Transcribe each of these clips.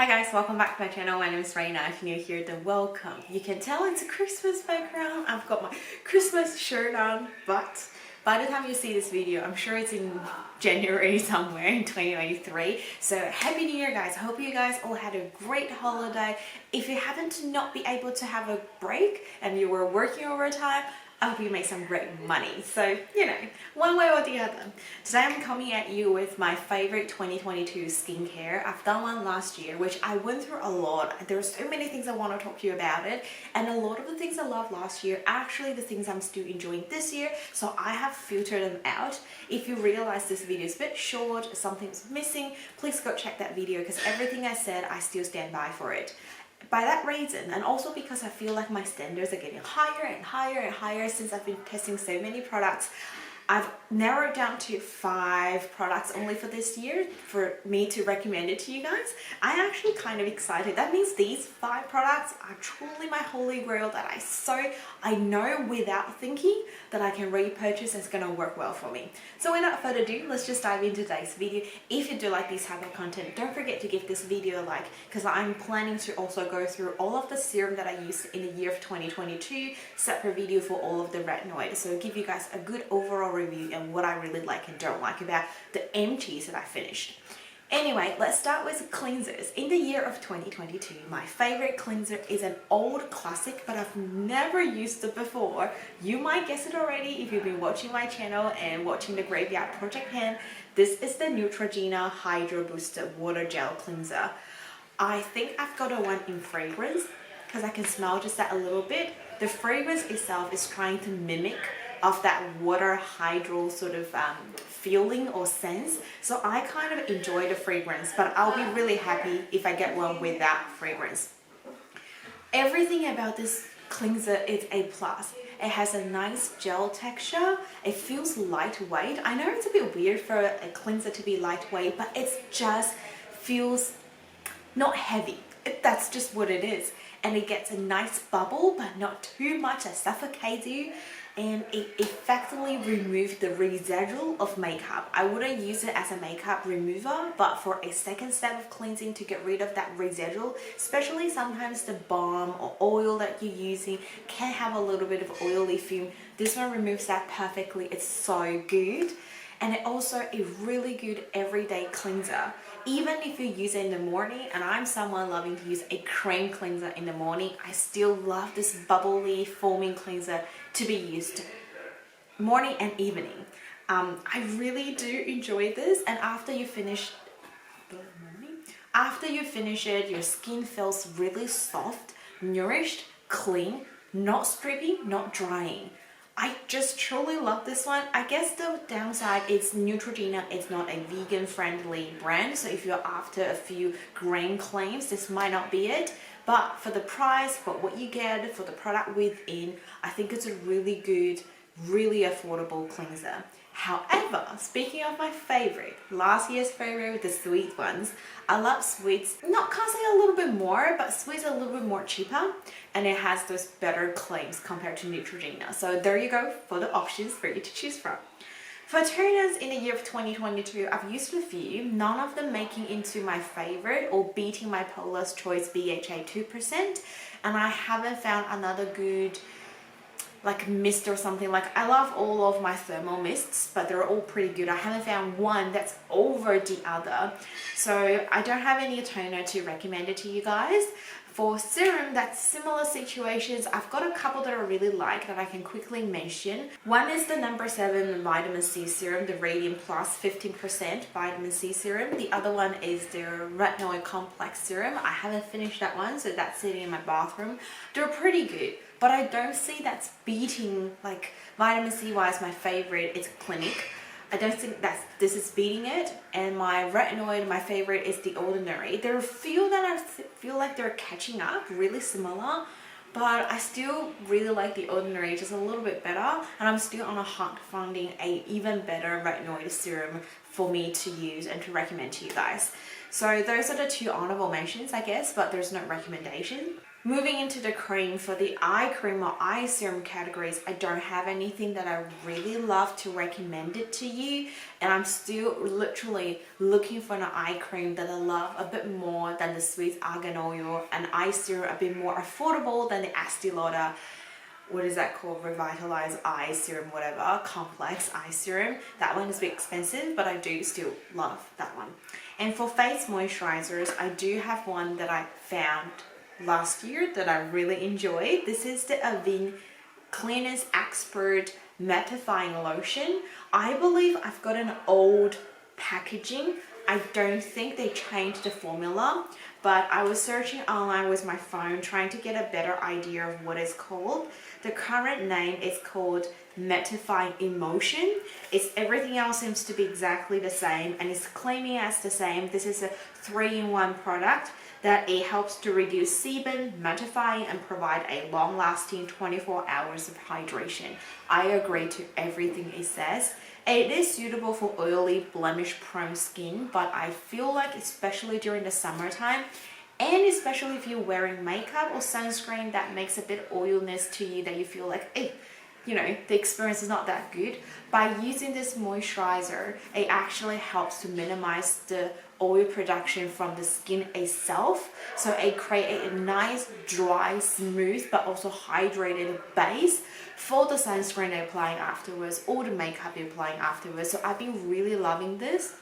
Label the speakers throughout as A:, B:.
A: Hi guys, welcome back to my channel. My name is Rena. If you're new here, then welcome. You can tell it's a Christmas background. I've got my Christmas shirt on, but by the time you see this video, I'm sure it's in January somewhere in 2023. So happy new year guys. I hope you guys all had a great holiday. If you happen to not be able to have a break and you were working overtime, I hope you make some great money. So, you know, one way or the other. Today I'm coming at you with my favorite 2022 skincare. I've done one last year, which I went through a lot. There's so many things I want to talk to you about it. And a lot of the things I loved last year are actually the things I'm still enjoying this year. So I have filtered them out. If you realize this video is a bit short, something's missing, please go check that video because everything I said, I still stand by for it. By that reason, and also because I feel like my standards are getting higher and higher and higher since I've been testing so many products, I've narrowed down to 5 products only for this year for me to recommend it to you guys. I'm actually kind of excited. That means these 5 products are truly my holy grail that I know without thinking that I can repurchase and it's going to work well for me. So without further ado, let's just dive into today's video. If you do like this type of content, don't forget to give this video a like because I'm planning to also go through all of the serum that I used in the year of 2022, separate video for all of the retinoids. So give you guys a good overall review and what I really like and don't like about the empties that I finished. Anyway, let's start with cleansers. In the year of 2022, my favorite cleanser is an old classic, but I've never used it before. You might guess it already if you've been watching my channel and watching the Graveyard Project Pan. This is the Neutrogena Hydro Booster Water Gel Cleanser. I think I've got a one in fragrance because I can smell just that a little bit. The fragrance itself is trying to mimic of that water hydro sort of feeling or sense. So I kind of enjoy the fragrance, but I'll be really happy if I get one without fragrance. Everything about this cleanser is A+. It has a nice gel texture. It feels lightweight. I know it's a bit weird for a cleanser to be lightweight, but it just feels not heavy. That's just what it is. And it gets a nice bubble, but not too much that suffocates you. And it effectively removes the residual of makeup. I wouldn't use it as a makeup remover, but for a second step of cleansing to get rid of that residual, especially sometimes the balm or oil that you're using can have a little bit of oily film. This one removes that perfectly. It's so good. And it also a really good everyday cleanser. Even if you use it in the morning, and I'm someone loving to use a cream cleanser in the morning, I still love this bubbly foaming cleanser to be used morning and evening. I really do enjoy this, and after you finish it, your skin feels really soft, nourished, clean, not stripping, not drying. I just truly love this one. I guess the downside is Neutrogena is not a vegan friendly brand, so if you're after a few grain claims, this might not be it. But for the price, for what you get, for the product within, I think it's a really good, really affordable cleanser. However, speaking of my favorite, last year's favorite with the sweet ones, I love sweets, not costing a little bit more, but sweets are a little bit more cheaper, and it has those better claims compared to Neutrogena. So there you go for the options for you to choose from. For toners in the year of 2022, I've used a few, none of them making into my favorite or beating my Paula's Choice BHA 2%, and I haven't found another good like mist or something. Like I love all of my thermal mists, but they're all pretty good. I haven't found one that's over the other, so I don't have any toner to recommend it to you guys. For serum, that's similar situations. I've got a couple that I really like that I can quickly mention. One is the number 7 vitamin C serum, the Radiant Plus 15% vitamin C serum. The other one is the Retinoid Complex serum. I haven't finished that one, so that's sitting in my bathroom. They're pretty good, but I don't see that's beating, like vitamin C wise, my favorite is Clinique. I don't think this is beating it, and my retinoid, my favorite is The Ordinary. There are a few that I feel like they're catching up, really similar, but I still really like The Ordinary just a little bit better, and I'm still on a hunt finding a even better retinoid serum for me to use and to recommend to you guys. So those are the 2 honorable mentions, I guess, but there's no recommendation. Moving into the cream, for the eye cream or eye serum categories, I don't have anything that I really love to recommend it to you, and I'm still literally looking for an eye cream that I love a bit more than the Swiss Argan Oil, an eye serum a bit more affordable than the Estee Lauder, what is that called, Revitalize Eye Serum, whatever, Complex Eye Serum. That one is a bit expensive, but I do still love that one. And for face moisturizers, I do have one that I found last year that I really enjoyed. This is the Avene Cleanance Expert Mattifying Lotion. I believe I've got an old packaging. I don't think they changed the formula, but I was searching online with my phone trying to get a better idea of what it's called. The current name is called Mattifying Emulsion. Everything else seems to be exactly the same, and it's claiming as the same. This is a 3-in-1 product that it helps to reduce sebum, mattifying, and provide a long-lasting 24 hours of hydration. I agree to everything it says. It is suitable for oily, blemish-prone skin, but I feel like especially during the summertime, and especially if you're wearing makeup or sunscreen that makes a bit of oiliness to you, that you feel like, you know, the experience is not that good. By using this moisturizer, it actually helps to minimize the oil production from the skin itself. So it creates a nice, dry, smooth, but also hydrated base for the sunscreen you're applying afterwards or the makeup you're applying afterwards. So I've been really loving this.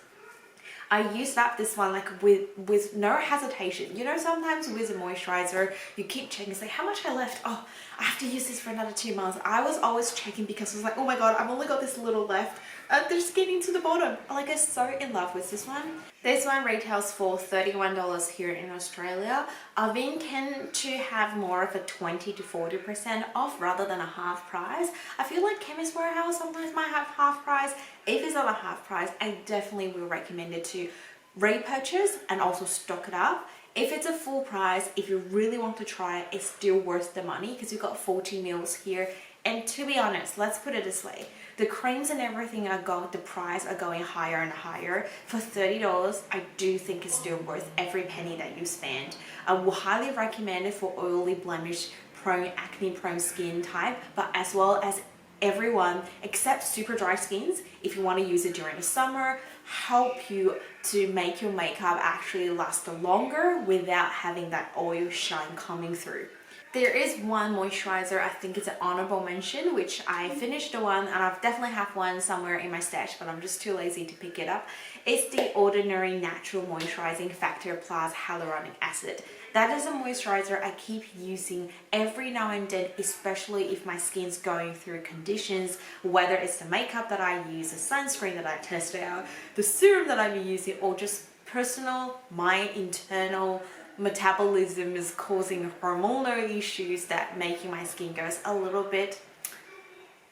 A: I used up this one like with no hesitation. You know, sometimes with a moisturizer, you keep checking, say, how much I left? Oh, I have to use this for another 2 months. I was always checking because I was like, oh my God, I've only got this little left. They're just getting to the bottom. Like, I'm so in love with this one. This one retails for $31 here in Australia. Avene tend to have more of a 20 to 40% off rather than a half price. I feel like Chemist Warehouse sometimes might have half price. If it's not a half price, I definitely will recommend it to repurchase and also stock it up. If it's a full price, if you really want to try it, it's still worth the money because you've got 40 mils here. And to be honest, let's put it this way, the creams and everything the price are going higher and higher. For $30, I do think it's still worth every penny that you spend. I will highly recommend it for oily, blemish prone, acne prone skin type, but as well as everyone except super dry skins. If you want to use it during the summer, help you to make your makeup actually last longer without having that oil shine coming through. There is one moisturizer, I think it's an honorable mention, which I finished the one and I've definitely have one somewhere in my stash, but I'm just too lazy to pick it up. It's the Ordinary Natural Moisturizing Factor Plus Hyaluronic Acid. That is a moisturizer I keep using every now and then, especially if my skin's going through conditions, whether it's the makeup that I use, the sunscreen that I test out, the serum that I'm using, or just personal, my internal metabolism is causing hormonal issues that making my skin goes a little bit,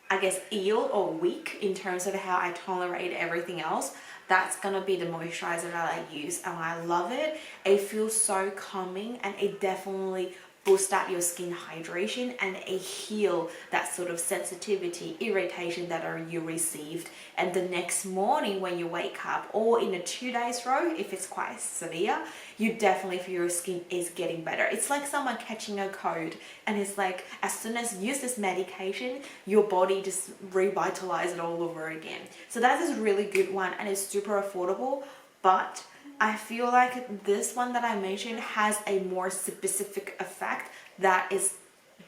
A: I guess, ill or weak in terms of how I tolerate everything else. That's gonna be the moisturizer that I use, and I love it. It feels so calming, and it definitely boost up your skin hydration and heal that sort of sensitivity, irritation that you received. And the next morning when you wake up, or in a 2 days row, if it's quite severe, you definitely feel your skin is getting better. It's like someone catching a cold, and it's like as soon as you use this medication, your body just revitalizes it all over again. So that is a really good one, and it's super affordable, but I feel like this one that I mentioned has a more specific effect that is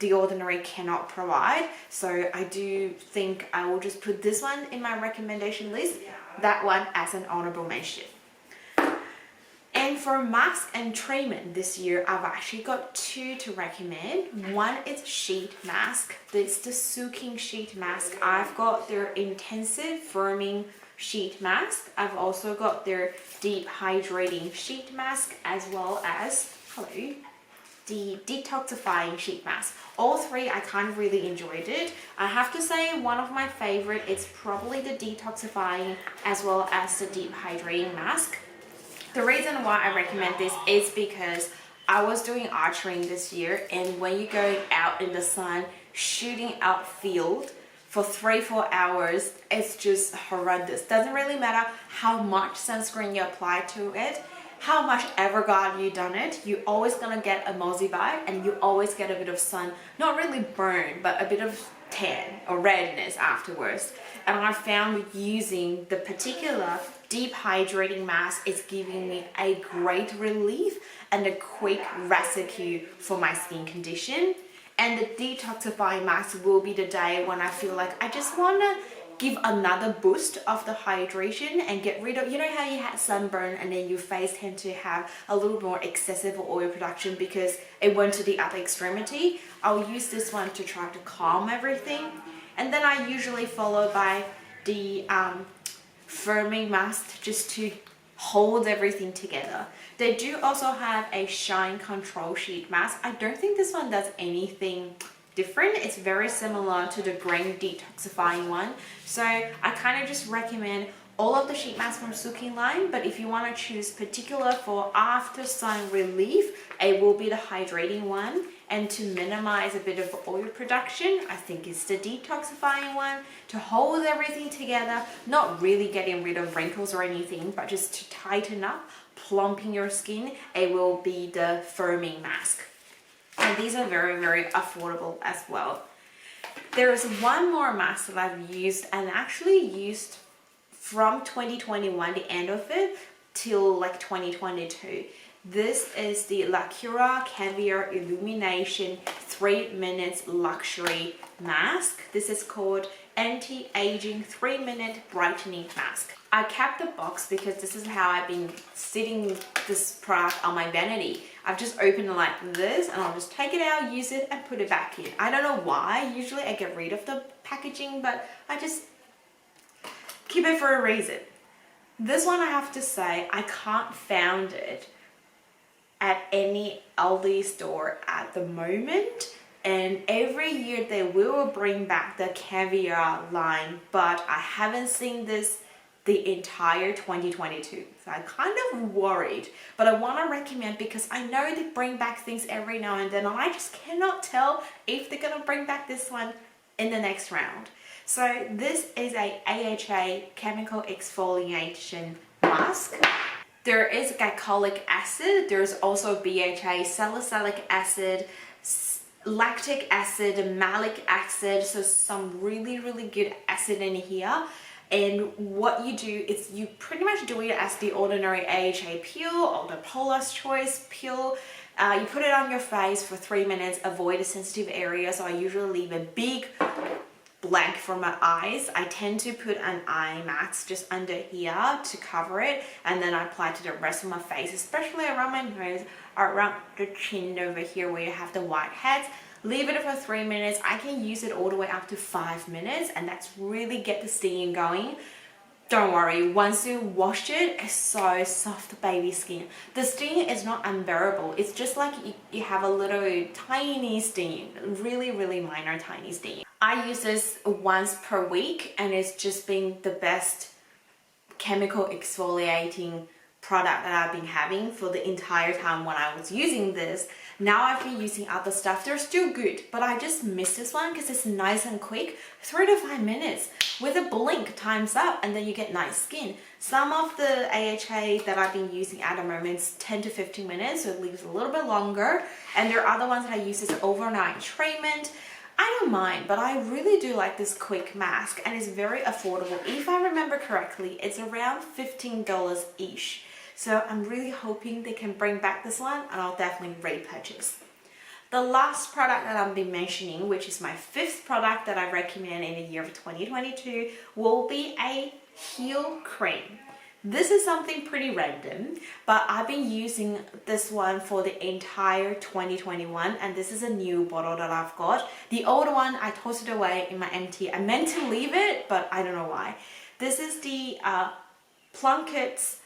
A: The Ordinary cannot provide. So I do think I will just put this one in my recommendation list, that one as an honorable mention. And for mask and treatment this year, I've actually got two to recommend. One is sheet mask. It's the Sukin sheet mask. I've got their intensive firming sheet mask. I've also got their deep hydrating sheet mask, as well as the detoxifying sheet mask. All three I kind of really enjoyed it. I have to say one of my favorite is probably the detoxifying as well as the deep hydrating mask. The reason why I recommend this is because I was doing archery this year, and when you go out in the sun shooting outfield for 3-4 hours, it's just horrendous. Doesn't really matter how much sunscreen you apply to it. how much ever God you done it, you always gonna get a mozzie vibe and you always get a bit of sun, not really burn, but a bit of tan or redness afterwards. And I found with using the particular deep hydrating mask, it's giving me a great relief and a quick rescue for my skin condition. And the detoxifying mask will be the day when I feel like I just want to give another boost of the hydration and get rid of, you know how you had sunburn and then your face tend to have a little more excessive oil production because it went to the other extremity. I'll use this one to try to calm everything. And then I usually follow by the firming mask just to hold everything together. They do also have a shine control sheet mask. I don't think this one does anything different. It's very similar to the green detoxifying one. So I kind of just recommend all of the sheet masks from Sukin line, but if you want to choose particular for after sun relief, it will be the hydrating one. And to minimize a bit of oil production, I think it's the detoxifying one to hold everything together, not really getting rid of wrinkles or anything, but just to tighten up, plumping your skin. It will be the firming mask. And these are very, very affordable as well. There is one more mask that I've used and actually used from 2021, the end of it, till like 2022. This is the Lacura Caviar Illumination 3 minutes luxury mask. This is called anti-aging 3-minute brightening mask. I kept the box because this is how I've been sitting this product on my vanity. I've just opened it like this and I'll just take it out, use it and put it back in. I don't know why. Usually I get rid of the packaging, but I just keep it for a reason. This one I have to say, I can't find it at any Aldi store at the moment. And every year they will bring back the Caviar line, but I haven't seen this the entire 2022. So I'm kind of worried, but I want to recommend because I know they bring back things every now and then and I just cannot tell if they're going to bring back this one in the next round. So this is a AHA chemical exfoliation mask. There is glycolic acid, there's also BHA, salicylic acid, lactic acid, malic acid, so some really, really good acid in here. And what you do is you pretty much do it as the ordinary AHA peel or the Paula's Choice peel. You put it on your face for 3 minutes, avoid the sensitive areas. So I usually leave a big blank for my eyes. I tend to put an eye mask just under here to cover it, and then I apply to the rest of my face, especially around my nose, around the chin over here where you have the whiteheads. Leave it for 3 minutes. I can use it all the way up to 5 minutes, and that's really get the stinging going. Don't worry, once you wash it, it's so soft baby skin. The sting is not unbearable. It's just like you have a little tiny sting, really, really minor tiny sting. I use this once per week and it's just been the best chemical exfoliating product that I've been having for the entire time when I was using this. Now I've been using other stuff. They're still good, but I just miss this one because it's nice and quick. 3 to 5 minutes with a blink, time's up, and then you get nice skin. Some of the AHA that I've been using at the moment is 10 to 15 minutes, so it leaves a little bit longer. And there are other ones that I use as overnight treatment. I don't mind, but I really do like this quick mask and it's very affordable. If I remember correctly, it's around $15-ish. So I'm really hoping they can bring back this one and I'll definitely repurchase. The last product that I've been mentioning, which is my 5th product that I recommend in the year of 2022, will be a heel cream. This is something pretty random, but I've been using this one for the entire 2021 and this is a new bottle that I've got. The old one I tossed it away in my empty. I meant to leave it, but I don't know why. This is the Plunkett's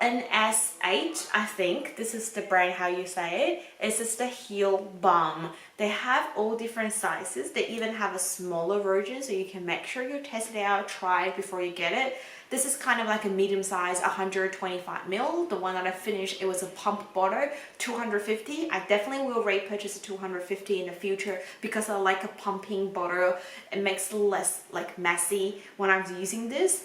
A: NS8, I think. This is the brand, how you say it. It's just the heel balm. They have all different sizes. They even have a smaller version, so you can make sure you test it out, try it before you get it. This is kind of like a medium size, 125 ml. The one that I finished, it was a pump bottle, 250. I definitely will repurchase a 250 in the future because I like a pumping bottle. It makes it less like messy when I'm using this.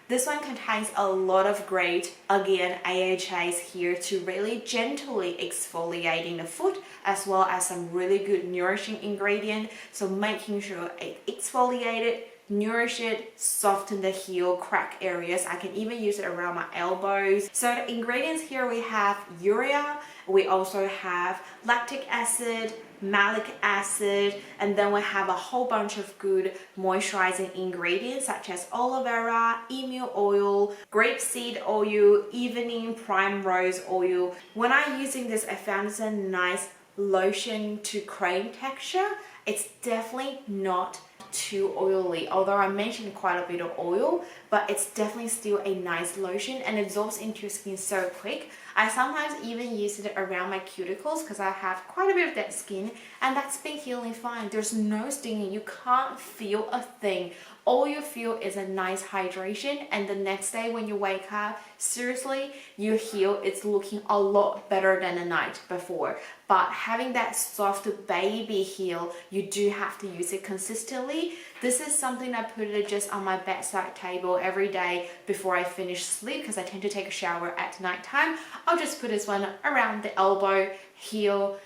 A: This one contains a lot of great, again, AHAs here to really gently exfoliating the foot, as well as some really good nourishing ingredient. So making sure it exfoliated, nourish it, soften the heel crack areas. I can even use it around my elbows. So the ingredients here, we have urea, we also have lactic acid, malic acid, and then we have a whole bunch of good moisturizing ingredients such as aloe vera, emu oil, grapeseed oil, evening primrose oil. When I'm using this, I found it's a nice lotion to cream texture. It's definitely not too oily, although I mentioned quite a bit of oil, but it's definitely still a nice lotion and absorbs into your skin so quick. I sometimes even use it around my cuticles because I have quite a bit of dead skin, and that's been healing fine. There's no stinging, you can't feel a thing. All you feel is a nice hydration, and the next day when you wake up, seriously, your heel is looking a lot better than the night before. But having that soft baby heel, you do have to use it consistently. This is something I put it just on my bedside table every day before I finish sleep, because I tend to take a shower at nighttime. I'll just put this one around the elbow, heel,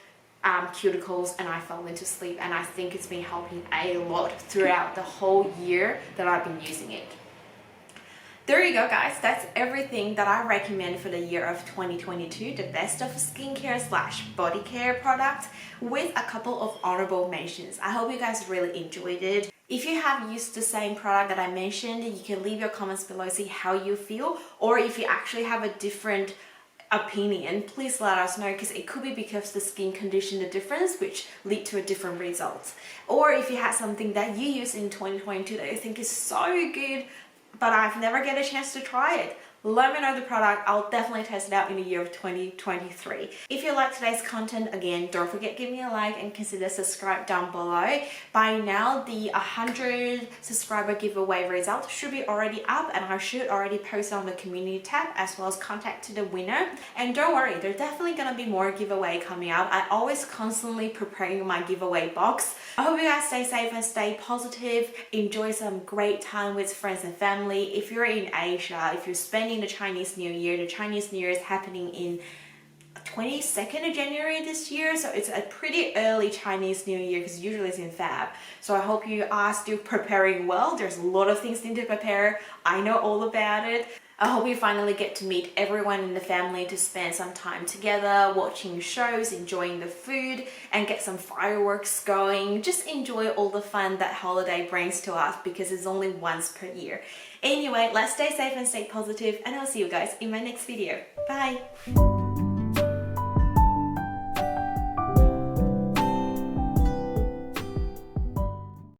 A: cuticles, and I fell into sleep, and I think it's been helping a lot throughout the whole year that I've been using it. There you go, guys. That's everything that I recommend for the year of 2022, the best of skincare / body care products, with a couple of honorable mentions. I hope you guys really enjoyed it. If you have used the same product that I mentioned, you can leave your comments below, see how you feel, or if you actually have a different opinion, please let us know, because it could be because the skin condition the difference, which lead to a different result. Or if you had something that you use in 2022 that you think is so good, but I've never get a chance to try it, let me know the product. I'll definitely test it out in the year of 2023. If you like today's content, again, don't forget give me a like and consider subscribe down below. By now, the 100 subscriber giveaway result should be already up, and I should already post on the community tab as well as contact to the winner. And don't worry, there's definitely gonna be more giveaway coming out. I always constantly preparing my giveaway box. I hope you guys stay safe and stay positive. Enjoy some great time with friends and family. If you're in Asia, if you're spending the Chinese New Year is happening in 22nd of January this year, so it's a pretty early Chinese New Year because usually it's in Feb. So I hope you are still preparing well. There's a lot of things need to prepare. I know all about it. I hope you finally get to meet everyone in the family to spend some time together, watching shows, enjoying the food, and get some fireworks going. Just enjoy all the fun that holiday brings to us, because it's only once per year. Anyway, let's stay safe and stay positive, and I'll see you guys in my next video. Bye!